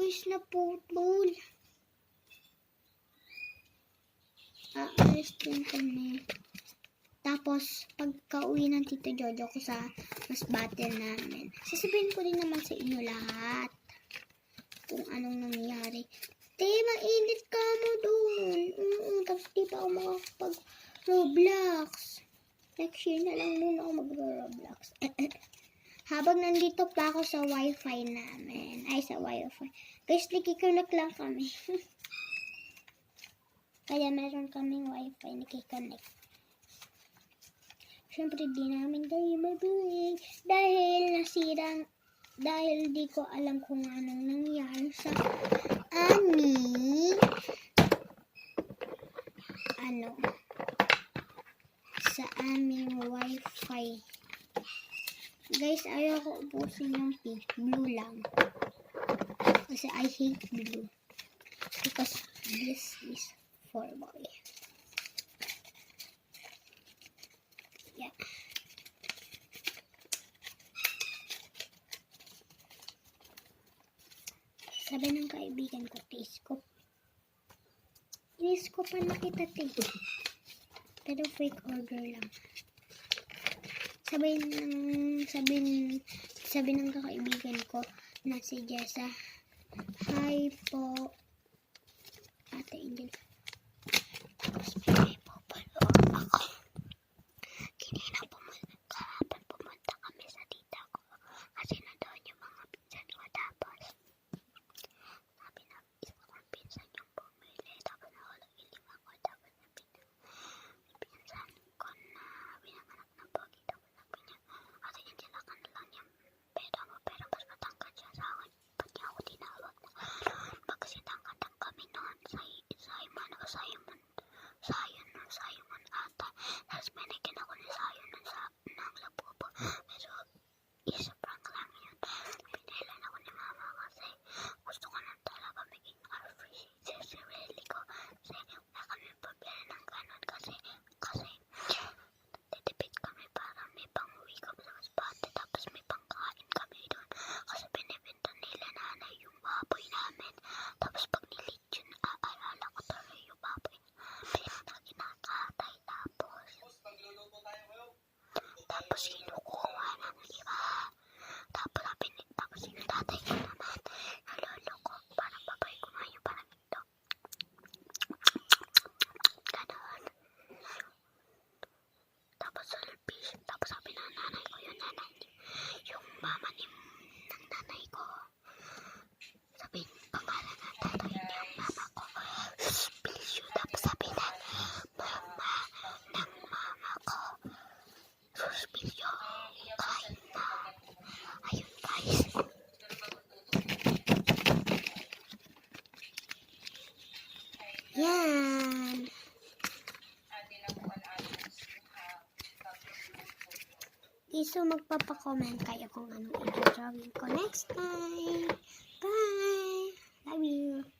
guys, naputol. Aalis din kami. Tapos, pagka-uwi ng Tito Jojo ko sa mas battle namin, sasabihin ko din naman sa inyo lahat kung anong nangyari. Te, mainit ka mo doon. Tapos di pa ako makakapag-Roblox. Next year na lang muna ako mag-Roblox. Habang nandito pa ako sa wifi namin. Ay, sa wifi. Guys, nakikonnect lang kami. Kaya meron kaming wifi nakikonnect. Siyempre, di namin kayo mabuhay. Dahil di ko alam kung anong nangyari sa aming sa aming wifi. Guys, ayoko ubusin yung pink. Blue lang. Kasi I hate blue. Because this is for boy. Yeah. Sabi ng kaibigan ko, Telescope na kita, pero fake order lang. Sabi ng kaibigan ko na si Jessa, hi po, Ate Angel. Tapos may pupalo ako. Kanina pumunta kami sa tita ko kasi nandoon yung mga pinsan ko. Tapos sabi na isa kong pinsan yung bumili. Tapos nakalagiling ako. Tapos pinsan ko na pinanganak ng pogi. Tapos sabi niya, Ate Angel, ka na lang yung pera mo. Pero mas matangkad siya sa akin. Ba't niya ako tinawag na? Kasi tangkad kami noon sa Simon ata. Tapos binigyan ako ni Simon ng labubo. Pero isa-prank lang yun. Pinilan ako ni mama kasi gusto ko na talaga maging free sa sarili ko. Kasi wala kami pabili ng ganon kasi titipid kami para may pang-uwi kami sa spate. Tapos may pangkain kami doon. Kasi binibenta nila nanay yung baboy namin. Tapos pag nilit yun, aalala ko tuloy yung baboy na kinakatay. Tapos kinukuha ng iba. Tapos yung tatay ko naman, nalolo ko, parang babay ko ngayon, parang ito. Ganon. Tapos selfish. Tapos sabi ng nanay ko, yung mama ng nanay ko, sabi pangalan ng tatay niya, yung mama ko, suspilyo. Tapos sabi ng mama ko, suspilyo. Kain na. Ayun guys. Yan. So magpapa-comment kayo kung anong i-drawing ko next time. Bye! Love you!